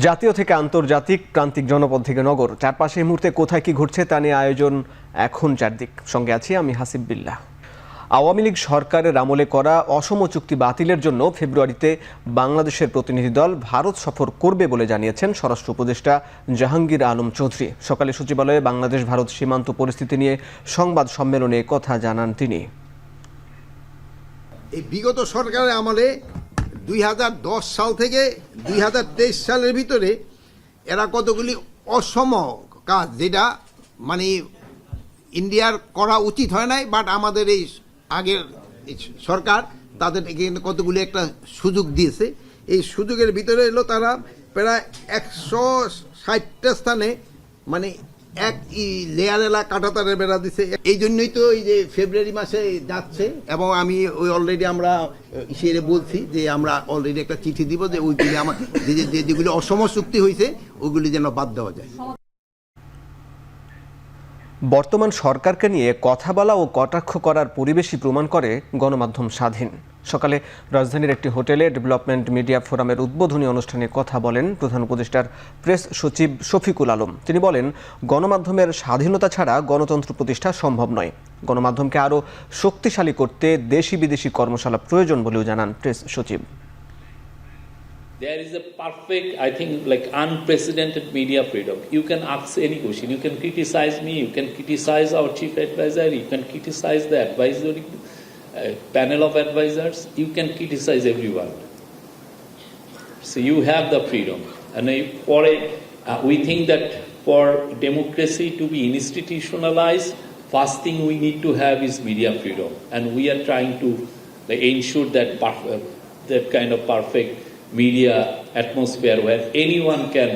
জাতীয় থেকে আন্তর্জাতিক, প্রান্তিক জনপদ থেকে নগর, চারপাশে এই মুহূর্তে কোথায় কি ঘটছে তা নিয়ে আয়োজন এখন চারদিক। সঙ্গে আছি আমি হাসিব বিল্লাহ। আওয়ামী লীগ সরকারের আমলে করা অসম চুক্তি বাতিলের জন্য ফেব্রুয়ারিতে বাংলাদেশের প্রতিনিধি দল ভারত সফর করবে বলে জানিয়েছেন স্বরাষ্ট্র উপদেষ্টা জাহাঙ্গীর আলম চৌধুরী। সকালে সচিবালয়ে বাংলাদেশ ভারত সীমান্ত পরিস্থিতি নিয়ে সংবাদ সম্মেলনে কথা জানান তিনি। এই বিগত সরকারের আমলে 2010 সাল থেকে 2023 সালের ভিতরে এরা কতগুলি অসম কাজ, যেটা মানে ইন্ডিয়ার করা উচিত হয় নাই, বাট আমাদের এই আগের সরকার তাদের কতগুলি একটা সুযোগ দিয়েছে। এই সুযোগের ভিতরে এলো তারা প্রায় 160টা স্থানে মানে এক লেয়ারেলা কাঁটাতারের বেড়া দিছে। এই জন্যই তো এই যে ফেব্রুয়ারি মাসে যাচ্ছে, এবং আমি ওই অলরেডি আমরা সেরে বলছি যে আমরা অলরেডি একটা চিঠি দিব যে ওইগুলি আমার যেগুলি অসম চুক্তি হয়েছে ওইগুলি যেন বাদ দেওয়া যায়। বর্তমান সরকারকে নিয়ে কথা বলা ও কটাক্ষ করার পরিবেশই প্রমাণ করে গণমাধ্যম স্বাধীন। সকালে রাজধানীর একটি হোটেলে ডেভেলপমেন্ট মিডিয়া ফোরামের উদ্বোধনী অনুষ্ঠানে কথা বলেন প্রধান উপদেষ্টার প্রেস সচিব শফিকুল আলম। তিনি বলেন, গণমাধ্যমের স্বাধীনতা ছাড়া গণতন্ত্র প্রতিষ্ঠা সম্ভব নয়। গণমাধ্যমকে আরও শক্তিশালী করতে দেশি বিদেশি কর্মশালা প্রয়োজন বলেও জানান প্রেস সচিব। There is a perfect, I think, like unprecedented media freedom. You can ask any question. You can criticize me. You can criticize our chief advisor. You can criticize the advisory panel of advisors. You can criticize everyone. So you have the freedom. And we think that for democracy to be institutionalized, first thing we need to have is media freedom. And we are trying to ensure that that kind of perfect media atmosphere where anyone can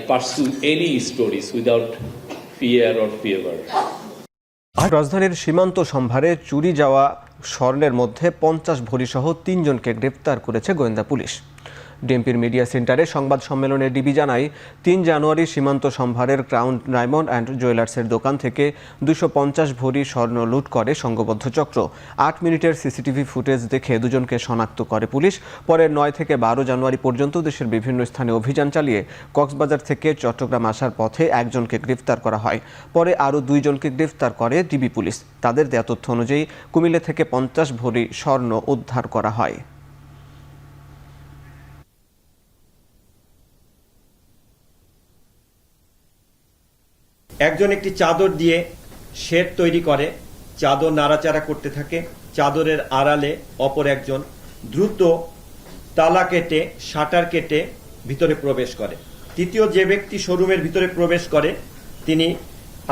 pursue any stories without fear or favor. রাজধানীর সীমান্ত সম্ভারে চুরি যাওয়া স্বর্ণের মধ্যে 50 ভরি সহ 3 জনকে গ্রেফতার করেছে গোয়েন্দা পুলিশ। ডিএমপির মিডিয়া সেন্টারে সংবাদ সম্মেলনে ডিবি জানায়, 3 জানুয়ারি সীমান্ত সম্ভারের ক্রাউন ডায়মন্ড অ্যান্ড জুয়েলার্সের দোকান থেকে 250 ভরি স্বর্ণ লুট করে সংঘবদ্ধ চক্র। 8 মিনিটের সিসিটিভি ফুটেজ দেখে দুজনকে শনাক্ত করে পুলিশ। পরে 9 থেকে 12 জানুয়ারি পর্যন্ত দেশের বিভিন্ন স্থানে অভিযান চালিয়ে কক্সবাজার থেকে চট্টগ্রাম আসার পথে একজনকে গ্রেফতার করা হয়। পরে আরও 2 জনকে গ্রেফতার করে ডিবি পুলিশ। তাদের দেয়া তথ্য অনুযায়ী কুমিল্লা থেকে 50 ভরি স্বর্ণ উদ্ধার করা হয়। একজন একটি চাদর দিয়ে শেড তৈরি করে, চাদর নাড়াচাড়া করতে থাকে। চাদরের আড়ালে অপর একজন দ্রুত তালা কেটে শাটার কেটে ভিতরে প্রবেশ করে। তৃতীয় যে ব্যক্তি শোরুমের ভিতরে প্রবেশ করে, তিনি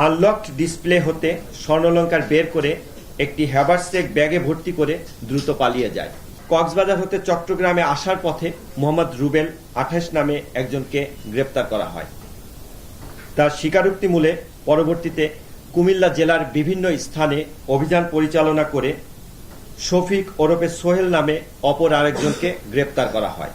আনলকড ডিসপ্লে হতে স্বর্ণালংকার বের করে একটি হ্যাভারসেক ব্যাগে ভর্তি করে দ্রুত পালিয়ে যায়। কক্সবাজার হতে চট্টগ্রামে আসার পথে মোহাম্মদ রুবেল 28 নামে একজনকে গ্রেপ্তার করা হয়। তার স্বীকারোক্তি মূলে পরবর্তীতে কুমিল্লা জেলার বিভিন্ন স্থানে অভিযান পরিচালনা করে শফিক ওরফে সোহেল নামে অপর আরেকজনকে গ্রেপ্তার করা হয়।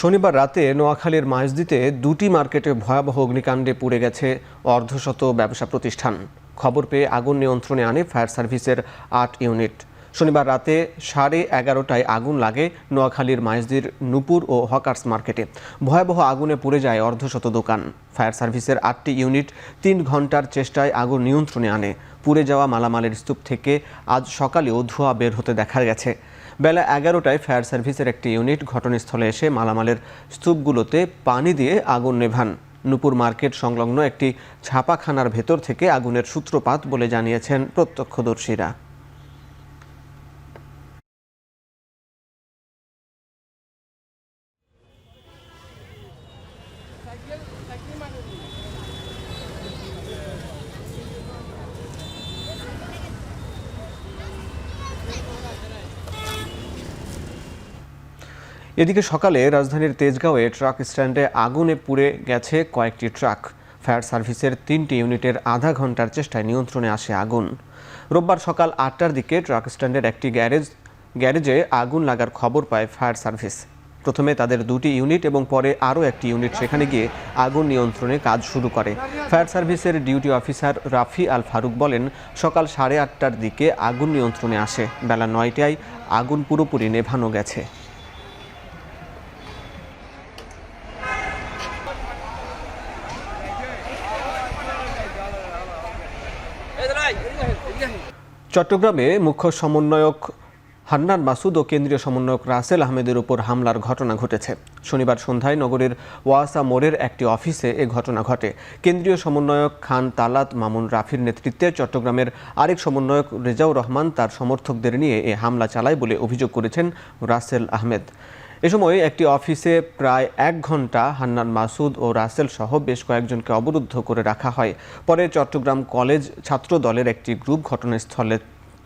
শনিবার রাতে নোয়াখালীর মাইজদীতে 2টি মার্কেটে ভয়াবহ অগ্নিকাণ্ডে পুড়ে গেছে অর্ধশত ব্যবসা প্রতিষ্ঠান। খবর পেয়ে আগুন নিয়ন্ত্রণে আনে ফায়ার সার্ভিসের 8 ইউনিট। শনিবার রাতে 11:30টায় আগুন লাগে নোয়াখালীর মাইজদীর নূপুর ও হকার্স মার্কেটে। ভয়াবহ আগুনে পুড়ে যায় অর্ধশত দোকান। ফায়ার সার্ভিসের 8টি ইউনিট 3 ঘন্টার চেষ্টায় আগুন নিয়ন্ত্রণে আনে। পুড়ে যাওয়া মালামালের স্তূপ থেকে আজ সকালেও ধোঁয়া বের হতে দেখা গেছে। বেলা 11টায় ফায়ার সার্ভিসের একটি ইউনিট ঘটনাস্থলে এসে মালামালের স্তূপগুলোতে পানি দিয়ে আগুন নেভান। নূপুর মার্কেট সংলগ্ন একটি ছাপাখানার ভেতর থেকে আগুনের সূত্রপাত বলে জানিয়েছেন প্রত্যক্ষদর্শীরা। এদিকে সকালে রাজধানীর তেজগাঁওয়ে ট্রাক স্ট্যান্ডে আগুনে পুড়ে গেছে কয়েকটি ট্রাক। ফায়ার সার্ভিসের 3টি ইউনিটের আধা ঘন্টার চেষ্টায় নিয়ন্ত্রণে আসে আগুন। রোববার সকাল 8টার দিকে ট্রাক স্ট্যান্ডের একটি গ্যারেজে আগুন লাগার খবর পায় ফায়ার সার্ভিস। প্রথমে তাদের 2টি ইউনিট এবং পরে আরও একটি ইউনিট সেখানে গিয়ে আগুন নিয়ন্ত্রণে কাজ শুরু করে। ফায়ার সার্ভিসের ডিউটি অফিসার রাফি আল ফারুক বলেন, সকাল 8:30টার দিকে আগুন নিয়ন্ত্রণে আসে। বেলা 9টায় আগুন পুরোপুরি নেভানো গেছে। চট্টগ্রামে মুখ্য সমন্বয়ক হান্নান মাসুদ ও কেন্দ্রীয় সমন্বয়ক রাসেল আহমেদের উপর হামলার ঘটনা ঘটেছে। শনিবার সন্ধ্যায় নগরীর ওয়াসা মোড়ের একটি অফিসে এ ঘটনা ঘটে। কেন্দ্রীয় সমন্বয়ক খান তালাত মামুন রাফির নেতৃত্বে চট্টগ্রামের আরেক সমন্বয়ক রেজাউর রহমান তার সমর্থকদের নিয়ে এ হামলা চালায় বলে অভিযোগ করেছেন রাসেল আহমেদ। এ সময় একটি অফিসে প্রায় 1 ঘন্টা হান্নান মাসুদ ও রাসেল সহ বেশ কয়েকজনকে অবরুদ্ধ করে রাখা হয়। পরে চট্টগ্রাম কলেজ ছাত্র দলের একটি গ্রুপ ঘটনাস্থলে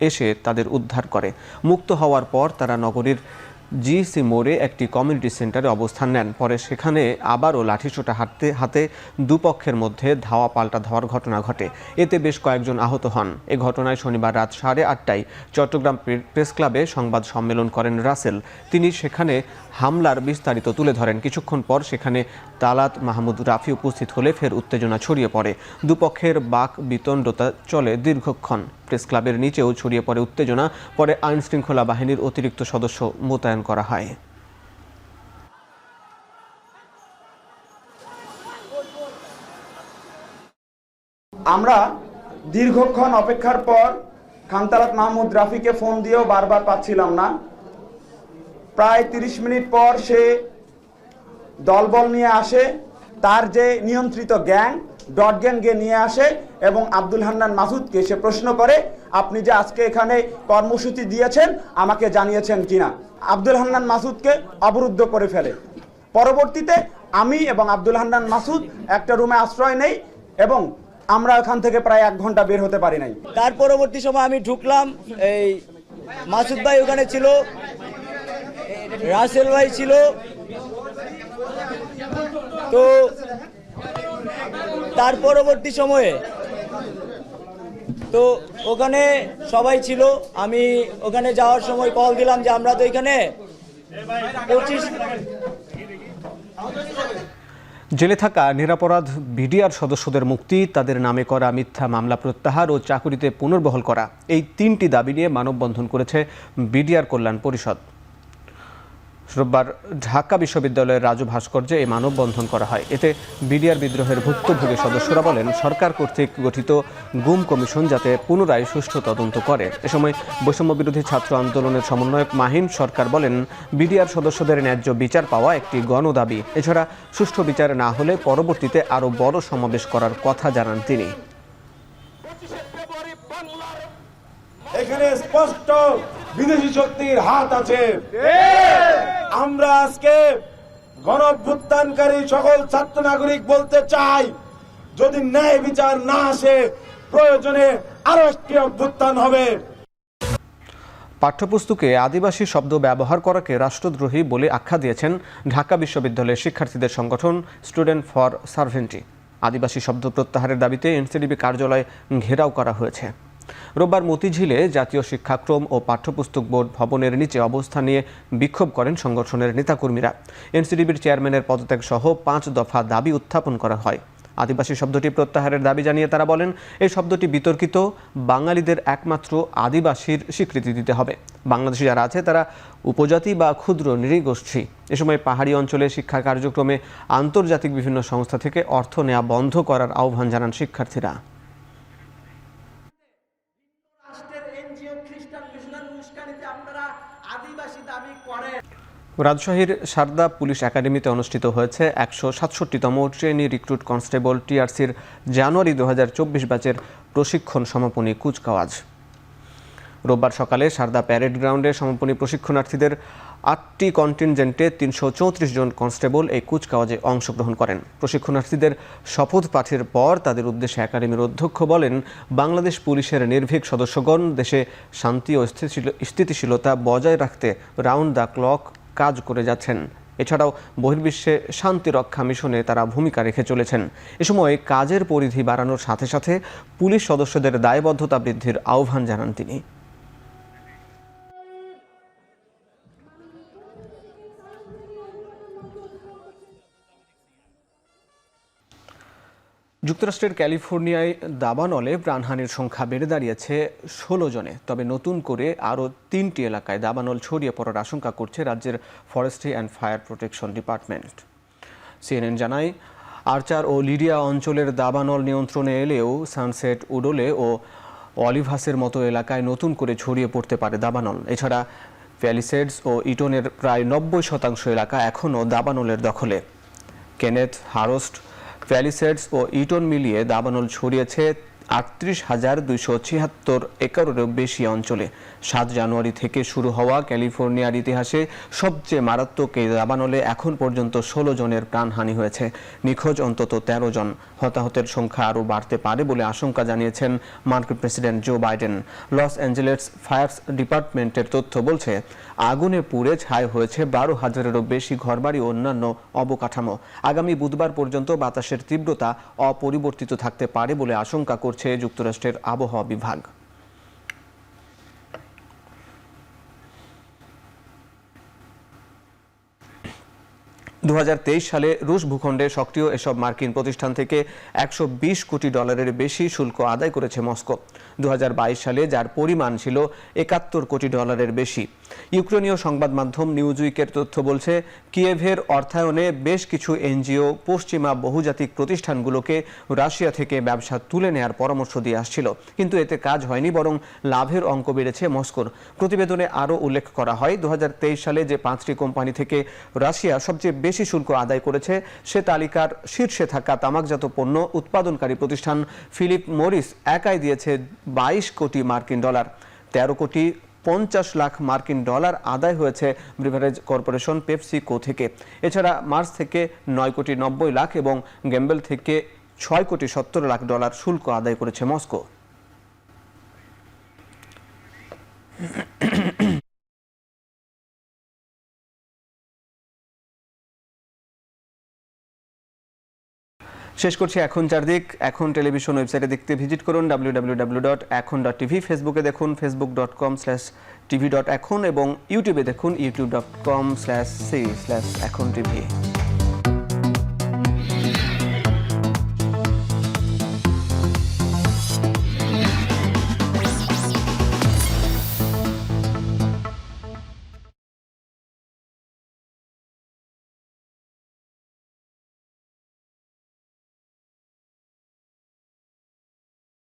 এসে তাদের উদ্ধার করে। মুক্ত হওয়ার পর তারা নগরীর জিসি মোড়ে একটি কমিউনিটি সেন্টারে অবস্থান নেন। পরে সেখানে আবারও লাঠিসোঁটা হাতে দুপক্ষের মধ্যে ধাওয়া পাল্টা ধাওয়ার ঘটনা ঘটে। এতে বেশ কয়েকজন আহত হন। এ ঘটনায় শনিবার রাত 8:30টায় চট্টগ্রাম প্রেস ক্লাবে সংবাদ সম্মেলন করেন রাসেল। তিনি সেখানে হামলার বিস্তারিত তুলে ধরেন। কিছুক্ষণ পর সেখানে তালাত মাহমুদ রাফি উপস্থিত হলে ফের উত্তেজনা ছড়িয়ে পড়ে। দুপক্ষের বাক বিতণ্ডতা চলে দীর্ঘক্ষণ। প্রেস ক্লাবের নিচেও ছড়িয়ে পড়ে উত্তেজনা। পরে আইন শৃঙ্খলা বাহিনীর অতিরিক্ত সদস্য মোতায়েন করা হয়। আমরা দীর্ঘক্ষণ অপেক্ষার পর খানতালাত মাহমুদ রাফিকে ফোন দিয়েও বারবার পাচ্ছিলাম না। প্রায় 30 মিনিট পর সে দলবল নিয়ে আসে, তার যে নিয়ন্ত্রিত গ্যাং ডট গ্যাংকে নিয়ে আসে এবং আব্দুল হান্নান মাসুদকে সে প্রশ্ন করে, আপনি যে আজকে এখানে কর্মসূচি দিয়েছেন আমাকে জানিয়েছেন কিনা। আব্দুল হান্নান মাসুদকে অবরুদ্ধ করে ফেলে। পরবর্তীতে আমি এবং আব্দুল হান্নান মাসুদ একটা রুমে আশ্রয় নেই এবং আমরা এখান থেকে প্রায় 1 ঘন্টা বের হতে পারি নাই। তার পরবর্তী সময় আমি ঢুকলাম, এই মাসুদ ভাই ওখানে ছিল, রাসেল ভাই ছিল, তো তার পরবর্তী সময়ে তো ওখানে সবাই ছিল। আমি ওখানে যাওয়ার সময় কল দিলাম যে আমরা তো এখানে 25 জেলে থাকা নিরাপরাধ বিডিআর সদস্যদের মুক্তি, তাদের নামে করা মিথ্যা মামলা প্রত্যাহার ও চাকুরিতে পুনর্বহাল করা, এই 3টি দাবি নিয়ে মানববন্ধন করেছে বিডিআর কল্যাণ পরিষদ। রোববার ঢাকা বিশ্ববিদ্যালয়ের রাজু ভাস্কর্যে এই মানববন্ধন করা হয়। এতে বিডিআর বিদ্রোহের ভুক্তভোগী সদস্যরা বলেন, সরকার কর্তৃক গঠিত গুম কমিশন যাতে পুনরায় সুষ্ঠু তদন্ত করে। এ সময় বৈষম্য বিরোধী ছাত্র আন্দোলনের সমন্বয়ক মাহিন সরকার বলেন, বিডিআর সদস্যদের ন্যায্য বিচার পাওয়া একটি গণদাবি। এছাড়া সুষ্ঠু বিচার না হলে পরবর্তীতে আরও বড় সমাবেশ করার কথা জানান তিনি। এখানে স্পষ্ট বিদেশি শক্তির হাত আছে। আমরা আজকে গণঅভ্যুত্থানকারী সকল ছাত্র নাগরিক বলতে চাই, যদি ন্যায় বিচার না আসে প্রয়োজনে আরো একটি অভ্যুত্থান হবে। পাঠ্যপুস্তকে আদিবাসী শব্দ ব্যবহার করাকে রাষ্ট্রদ্রোহী বলে আখ্যা দিয়েছেন ঢাকা বিশ্ববিদ্যালয়ের শিক্ষার্থীদের সংগঠন স্টুডেন্ট ফর সার্ভেন্টি। আদিবাসী শব্দ প্রত্যাহারের দাবিতে এনসিডিবি কার্যালয় ঘেরাও করা হয়েছে। রোববার মতিঝিলে জাতীয় শিক্ষাক্রম ও পাঠ্যপুস্তক বোর্ড ভবনের নিচে অবস্থান নিয়ে বিক্ষোভ করেন সংগঠনের নেতাকর্মীরা। এনসিডিবির চেয়ারম্যানের পদত্যাগ সহ 5 দফা দাবি উত্থাপন করা হয়। আদিবাসী শব্দটি প্রত্যাহারের দাবি জানিয়ে তারা বলেন, এই শব্দটি বিতর্কিত, বাঙালিদের একমাত্র আদিবাসীর স্বীকৃতি দিতে হবে। বাংলাদেশে যারা আছে তারা উপজাতি বা ক্ষুদ্র নৃগোষ্ঠী। এ সময় পাহাড়ি অঞ্চলে শিক্ষা কার্যক্রমে আন্তর্জাতিক বিভিন্ন সংস্থা থেকে অর্থ নেওয়া বন্ধ করার আহ্বান জানান শিক্ষার্থীরা। রাজশাহীর সারদা পুলিশ একাডেমিতে অনুষ্ঠিত হয়েছে 167তম ট্রেনি রিক্রুট কনস্টেবল টিআরসির জানুয়ারি 2024 ব্যাচের প্রশিক্ষণ সমাপনী কুচকাওয়াজ। রোববার সকালে সারদা প্যারেড গ্রাউন্ডে সমাপনী প্রশিক্ষণার্থীদের 8টি কন্টিনজেন্টে 334 জন কনস্টেবল এই কুচকাওয়াজে অংশগ্রহণ করেন। প্রশিক্ষণার্থীদের শপথ পাঠের পর তাদের উদ্দেশ্যে একাডেমির অধ্যক্ষ বলেন, বাংলাদেশ পুলিশের নির্ভীক সদস্যগণ দেশে শান্তি ও স্থিতিশীলতা বজায় রাখতে রাউন্ড দ্য ক্লক কাজ করে যাচ্ছেন। এছাড়াও বহির্বিশ্বে শান্তি রক্ষা মিশনে তারা ভূমিকা রেখে চলেছেন। এ সময় কাজের পরিধি বাড়ানোর সাথে সাথে পুলিশ সদস্যদের দায়বদ্ধতা বৃদ্ধির আহ্বান জানান তিনি। যুক্তরাষ্ট্রের ক্যালিফোর্নিয়ায় দাবানলে প্রাণহানির সংখ্যা বেড়ে দাঁড়িয়েছে 16 জনে। তবে নতুন করে আরও 3টি এলাকায় দাবানল ছড়িয়ে পড়ার আশঙ্কা করছে রাজ্যের forestry and fire protection department. CNN জানায়, আর্চার ও লিডিয়া অঞ্চলের দাবানল নিয়ন্ত্রণে এলেও সানসেট, উডোলে ও অলিভাসের মতো এলাকায় নতুন করে ছড়িয়ে পড়তে পারে দাবানল। এছাড়া প্যালিসেডস ও ইটনের প্রায় 90% এলাকা এখনও দাবানলের দখলে। কেনেথ হারস্ট প্যালিসেডস ও ইটন মিলিয়ে দাবানল ছড়িয়েছে 38,276 একরেরও বেশি অঞ্চলে। 7 জানুয়ারি থেকে শুরু হওয়া ক্যালিফোর্নিয়ার ইতিহাসে সবচেয়ে মারাত্মক এই দাবানলে এখন পর্যন্ত 16 জনের প্রাণহানি হয়েছে, নিখোঁজ অন্তত 13 জন। হতাহতের সংখ্যা আরও বাড়তে পারে বলে আশঙ্কা জানিয়েছেন মার্কিন president Joe Biden. Los Angeles fire ডিপার্টমেন্টের তথ্য বলছে আগুনে পুড়ে ছাই হয়েছে 12,000-এরও বেশি ঘরবাড়ি ও অন্যান্য অবকাঠামো। আগামী বুধবার পর্যন্ত বাতাসের তীব্রতা অপরিবর্তিত থাকতে পারে বলে আশঙ্কা করছে যুক্তরাষ্ট্রের আবহাওয়া বিভাগ। সালে রুশ ভূখণ্ডে সক্রিয় এসব মার্কিন প্রতিষ্ঠান থেকে $120 কোটি বেশি শুল্ক আদায় করেছে মস্কো। 2022 সালে যার পরিমাণ ছিল $71 কোটি বেশি। ইউক্রেনীয় সংবাদ মাধ্যম নিউজউইকের তথ্য বলছে কিয়েভের অর্থায়নে বেশ কিছু এনজিও পশ্চিমা বহুজাতিক প্রতিষ্ঠানগুলোকে রাশিয়া থেকে ব্যবসা তুলে নেয়ার পরামর্শ দিয়ে আসছিল, কিন্তু এতে কাজ হয়নি, বরং লাভের অঙ্ক বেড়েছে মস্কোর। প্রতিবেদনে আরও উল্লেখ করা হয় 2023 সালে যে 5টি কোম্পানি থেকে রাশিয়া সবচেয়ে বেশি শুল্ক আদায় করেছে সে তালিকার শীর্ষে থাকা তামাকজাত পণ্য উৎপাদনকারী প্রতিষ্ঠান ফিলিপ মরিস একাই দিয়েছে $22 কোটি। 13 কোটি 50 লাখ মার্কিন ডলার আদায় হয়েছে ব্রিভারেজ কর্পোরেশন পেপসিকো থেকে। এছাড়া মার্স থেকে $9 কোটি 90 লাখ এবং গ্যাম্বেল থেকে $6 কোটি 70 লাখ শুল্ক আদায় করেছে মস্কো। শেষ করছি এখন চারদিক। এখন টেলিভিশন ওয়েবসাইটে দেখতে ভিজিট করুন www.ekhon.tv, ফেসবুকে দেখুন facebook.com/tv.ekhon এবং ইউটিউবে দেখুন youtube.com/c/ekhontv।